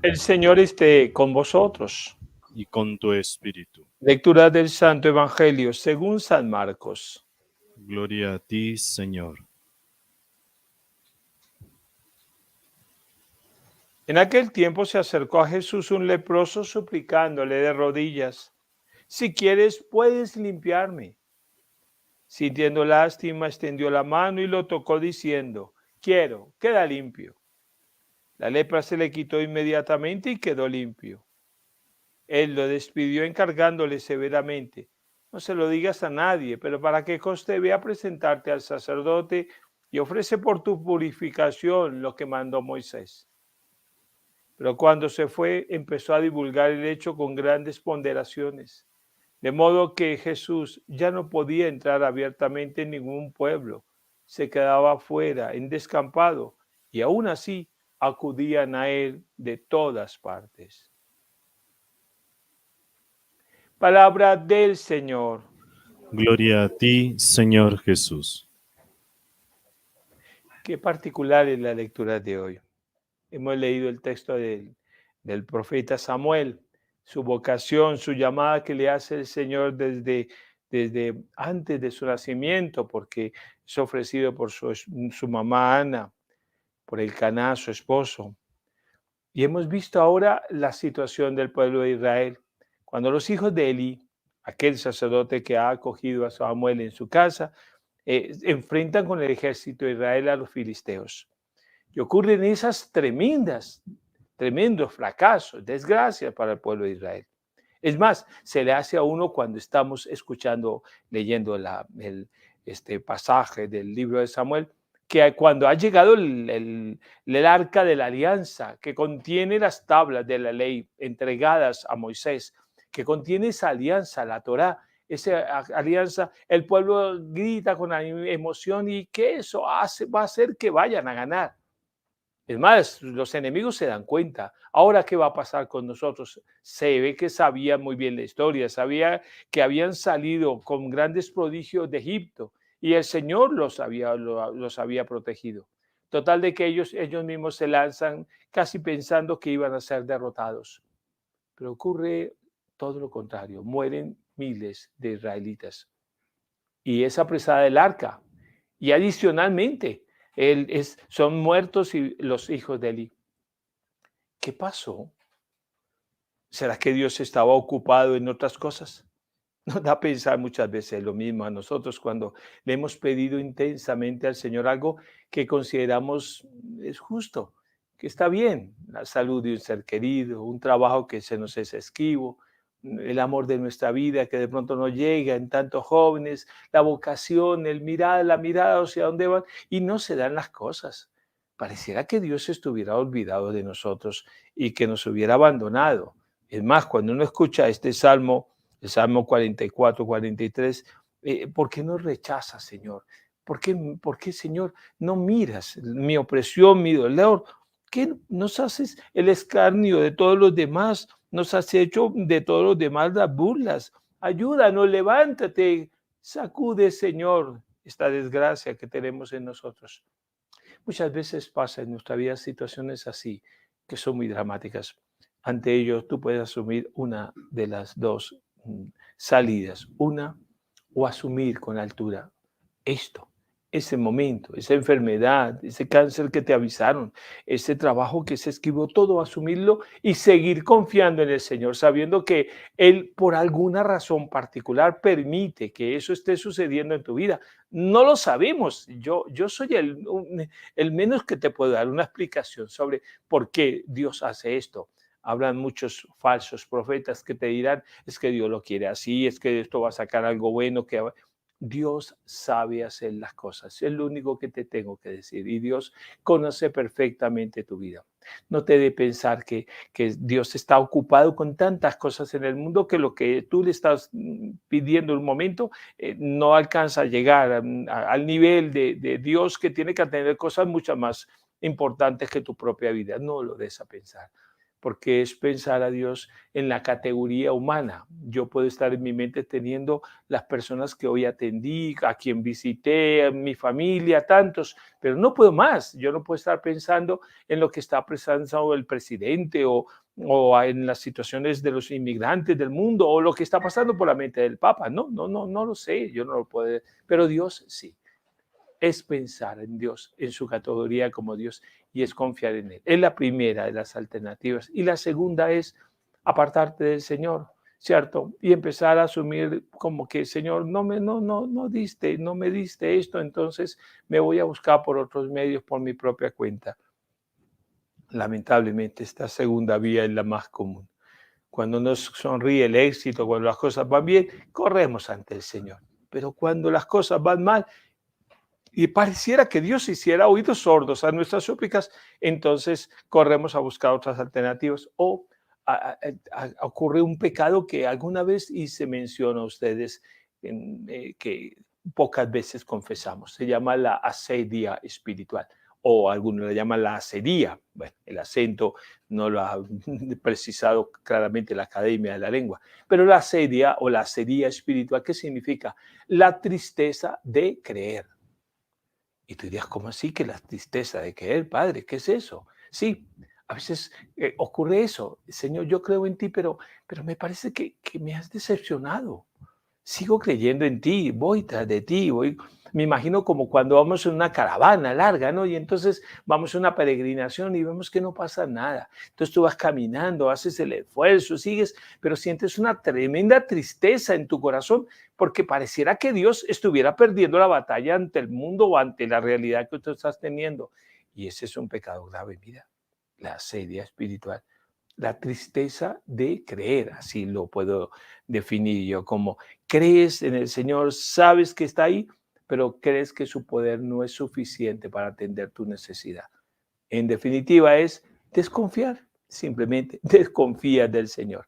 El Señor esté con vosotros. y con tu espíritu. Lectura del Santo Evangelio según San Marcos. Gloria a ti, Señor. En aquel tiempo se acercó a Jesús un leproso suplicándole de rodillas: si quieres, puedes limpiarme. Sintiendo lástima, extendió la mano y lo tocó diciendo: quiero, queda limpio. La lepra se le quitó inmediatamente y quedó limpio. Él lo despidió encargándole severamente: no se lo digas a nadie, pero para que conste, ve a presentarte al sacerdote y ofrece por tu purificación lo que mandó Moisés. Pero cuando se fue, empezó a divulgar el hecho con grandes ponderaciones, de modo que Jesús ya no podía entrar abiertamente en ningún pueblo, se quedaba fuera, en descampado, y aún así acudían a él de todas partes. Palabra del Señor. Gloria a ti, Señor Jesús. Qué particular es la lectura de hoy. Hemos leído el texto del profeta Samuel, su vocación, su llamada que le hace el Señor desde antes de su nacimiento, porque es ofrecido por su mamá Ana, por Elcaná, su esposo. Y hemos visto ahora la situación del pueblo de Israel, cuando los hijos de Eli, aquel sacerdote que ha acogido a Samuel en su casa, enfrentan con el ejército de Israel a los filisteos. Y ocurren esas tremendos fracasos, desgracias para el pueblo de Israel. Es más, se le hace a uno cuando estamos escuchando, leyendo este pasaje del libro de Samuel, que cuando ha llegado el arca de la alianza, que contiene las tablas de la ley entregadas a Moisés, que contiene esa alianza, la Torá, esa alianza, el pueblo grita con emoción y que eso va a hacer que vayan a ganar. Es más, los enemigos se dan cuenta. Ahora, ¿qué va a pasar con nosotros? Se ve que sabían muy bien la historia, sabía que habían salido con grandes prodigios de Egipto y el Señor los había protegido. Total de que ellos mismos se lanzan casi pensando que iban a ser derrotados. Pero ocurre todo lo contrario, mueren miles de israelitas. Y es apresada el arca. Y adicionalmente, son muertos los hijos de Eli. ¿Qué pasó? ¿Será que Dios estaba ocupado en otras cosas? Nos da a pensar muchas veces lo mismo a nosotros cuando le hemos pedido intensamente al Señor algo que consideramos es justo, que está bien, la salud de un ser querido, un trabajo que se nos es esquivo, el amor de nuestra vida que de pronto no llega en tantos jóvenes, la vocación, la mirada hacia dónde van y no se dan las cosas. Pareciera que Dios estuviera olvidado de nosotros y que nos hubiera abandonado. Es más, cuando uno escucha este salmo, el Salmo 44, 43, ¿por qué nos rechazas, Señor? ¿Por qué, Señor, no miras mi opresión, mi dolor? ¿Qué nos haces el escarnio de todos los demás? Nos has hecho de todos los demás las burlas. Ayúdanos, levántate, sacude, Señor, esta desgracia que tenemos en nosotros. Muchas veces pasa en nuestra vida situaciones así, que son muy dramáticas. Ante ello, tú puedes asumir una de las dos salidas. Una, o asumir con altura esto, ese momento, esa enfermedad, ese cáncer que te avisaron, ese trabajo que se esquivó, todo asumirlo y seguir confiando en el Señor, sabiendo que Él por alguna razón particular permite que eso esté sucediendo en tu vida. No lo sabemos. Yo soy el menos que te puedo dar una explicación sobre por qué Dios hace esto. Hablan muchos falsos profetas que te dirán, es que Dios lo quiere así, es que esto va a sacar algo bueno. Dios sabe hacer las cosas, es lo único que te tengo que decir. Y Dios conoce perfectamente tu vida. No te dé pensar que Dios está ocupado con tantas cosas en el mundo que lo que tú le estás pidiendo en un momento no alcanza a llegar al nivel de Dios, que tiene que tener cosas mucho más importantes que tu propia vida. No lo des a pensar, porque es pensar a Dios en la categoría humana. Yo puedo estar en mi mente teniendo las personas que hoy atendí, a quien visité, a mi familia, tantos, pero no puedo más. Yo no puedo estar pensando en lo que está pensando el presidente o en las situaciones de los inmigrantes del mundo o lo que está pasando por la mente del Papa. No lo sé, yo no lo puedo, pero Dios sí. Es pensar en Dios, en su categoría como Dios, y es confiar en Él. Es la primera de las alternativas. Y la segunda es apartarte del Señor, ¿cierto? Y empezar a asumir como que, Señor, no me diste esto, entonces me voy a buscar por otros medios, por mi propia cuenta. Lamentablemente, esta segunda vía es la más común. Cuando nos sonríe el éxito, cuando las cosas van bien, corremos ante el Señor. Pero cuando las cosas van mal, y pareciera que Dios hiciera oídos sordos a nuestras súplicas, entonces corremos a buscar otras alternativas. O ocurre un pecado que alguna vez hice mención a ustedes, que pocas veces confesamos. Se llama la asedia espiritual, o algunos le llaman la asedía. Bueno, el acento no lo ha precisado claramente la Academia de la Lengua, pero la asedia o la asedía espiritual, ¿qué significa? La tristeza de creer. Y tú dirías, ¿cómo así que la tristeza de creer, Padre? ¿Qué es eso? Sí, a veces ocurre eso. Señor, yo creo en ti, pero me parece que me has decepcionado. Sigo creyendo en ti, voy tras de ti, me imagino como cuando vamos en una caravana larga, ¿no? Y entonces vamos a una peregrinación y vemos que no pasa nada. Entonces tú vas caminando, haces el esfuerzo, sigues, pero sientes una tremenda tristeza en tu corazón porque pareciera que Dios estuviera perdiendo la batalla ante el mundo o ante la realidad que tú estás teniendo. Y ese es un pecado grave, mira, la asedia espiritual. La tristeza de creer, así lo puedo definir yo, como crees en el Señor, sabes que está ahí, pero crees que su poder no es suficiente para atender tu necesidad. En definitiva, es desconfiar, simplemente desconfías del Señor.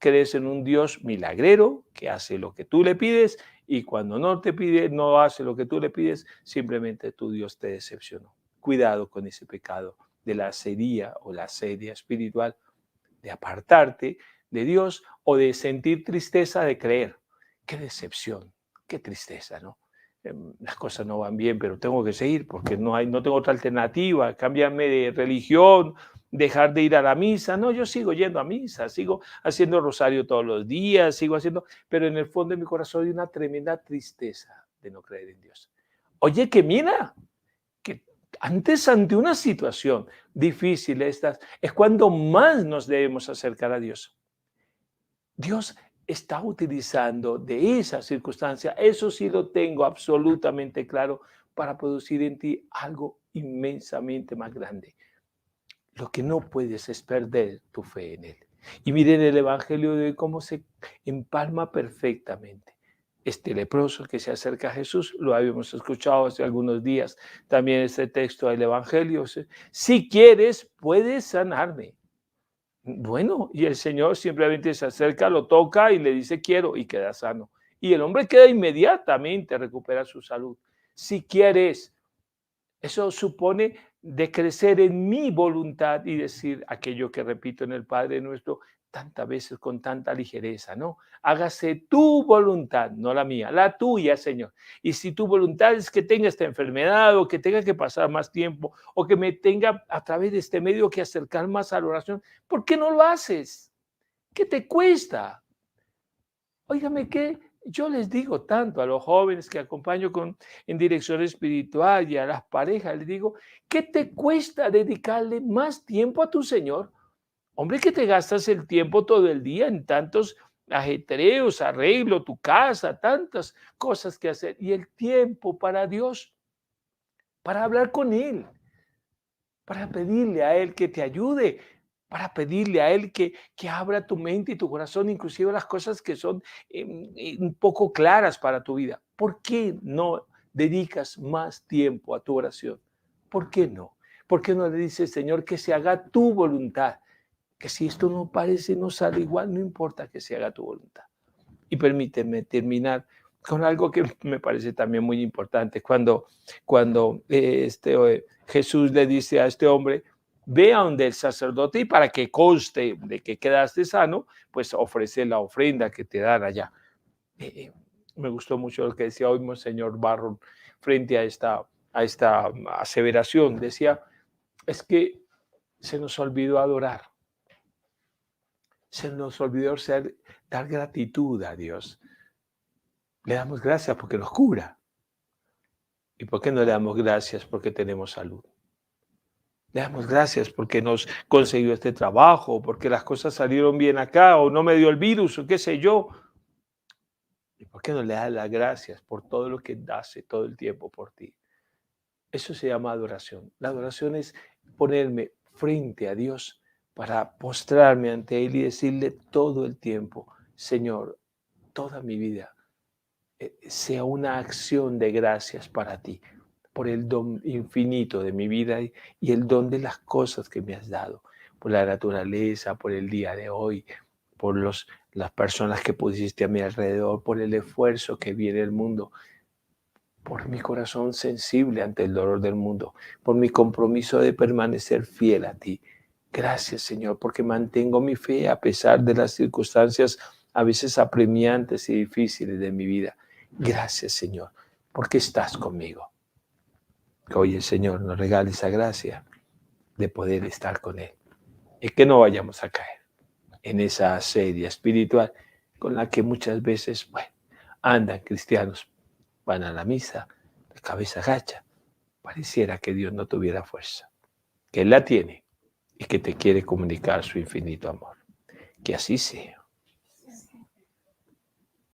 Crees en un Dios milagrero que hace lo que tú le pides y cuando no te pide, no hace lo que tú le pides, simplemente tu Dios te decepcionó. Cuidado con ese pecado de la asedía o la asedia espiritual, de apartarte de Dios o de sentir tristeza de creer. Qué decepción, qué tristeza, ¿no? Las cosas no van bien, pero tengo que seguir porque no tengo otra alternativa, cambiarme de religión, dejar de ir a la misa. No, yo sigo yendo a misa, sigo haciendo rosario todos los días, sigo haciendo, pero en el fondo de mi corazón hay una tremenda tristeza de no creer en Dios. Oye, que mira, que antes ante una situación difícil estas, es cuando más nos debemos acercar a Dios. Dios está utilizando de esa circunstancia, eso sí lo tengo absolutamente claro, para producir en ti algo inmensamente más grande. Lo que no puedes es perder tu fe en Él. Y miren el Evangelio de cómo se empalma perfectamente. Este leproso que se acerca a Jesús, lo habíamos escuchado hace algunos días, también este texto del Evangelio, si quieres, puedes sanarme. Bueno, y el Señor simplemente se acerca, lo toca y le dice quiero y queda sano. Y el hombre queda inmediatamente, recupera su salud. Si quieres, eso supone de crecer en mi voluntad y decir aquello que repito en el Padre Nuestro tantas veces con tanta ligereza, ¿no? Hágase tu voluntad, no la mía, la tuya, Señor. Y si tu voluntad es que tenga esta enfermedad o que tenga que pasar más tiempo o que me tenga a través de este medio que acercar más a la oración, ¿por qué no lo haces? ¿Qué te cuesta? Óigame que yo les digo tanto a los jóvenes que acompaño en dirección espiritual y a las parejas, les digo, ¿qué te cuesta dedicarle más tiempo a tu Señor? Hombre, que te gastas el tiempo todo el día en tantos ajetreos, arreglo, tu casa, tantas cosas que hacer. Y el tiempo para Dios, para hablar con Él, para pedirle a Él que te ayude, para pedirle a Él que abra tu mente y tu corazón, inclusive las cosas que son un poco claras para tu vida. ¿Por qué no dedicas más tiempo a tu oración? ¿Por qué no? ¿Por qué no le dices, Señor, que se haga tu voluntad? Que si esto no parece, no sale igual, no importa que se haga tu voluntad. Y permíteme terminar con algo que me parece también muy importante. Cuando Jesús le dice a este hombre, ve a donde el sacerdote y para que conste de que quedaste sano, pues ofrece la ofrenda que te dan allá. Me gustó mucho lo que decía hoy Monseñor Barron frente a esta aseveración. Decía, es que se nos olvidó adorar, se nos olvidó dar gratitud a Dios. Le damos gracias porque nos cura. ¿Y por qué no le damos gracias porque tenemos salud? Le damos gracias porque nos consiguió este trabajo, porque las cosas salieron bien acá, o no me dio el virus, o qué sé yo. ¿Y por qué no le das las gracias por todo lo que hace todo el tiempo por ti? Eso se llama adoración. La adoración es ponerme frente a Dios para postrarme ante Él y decirle todo el tiempo, Señor, toda mi vida sea una acción de gracias para ti, por el don infinito de mi vida y el don de las cosas que me has dado, por la naturaleza, por el día de hoy, por las personas que pusiste a mi alrededor, por el esfuerzo que viene el mundo, por mi corazón sensible ante el dolor del mundo, por mi compromiso de permanecer fiel a ti. Gracias, Señor, porque mantengo mi fe a pesar de las circunstancias a veces apremiantes y difíciles de mi vida. Gracias, Señor, porque estás conmigo. Que hoy el Señor nos regale esa gracia de poder estar con Él y que no vayamos a caer en esa asedia espiritual con la que muchas veces, bueno, andan cristianos, van a la misa, la cabeza gacha, pareciera que Dios no tuviera fuerza, que Él la tiene y que te quiere comunicar su infinito amor. Que así sea.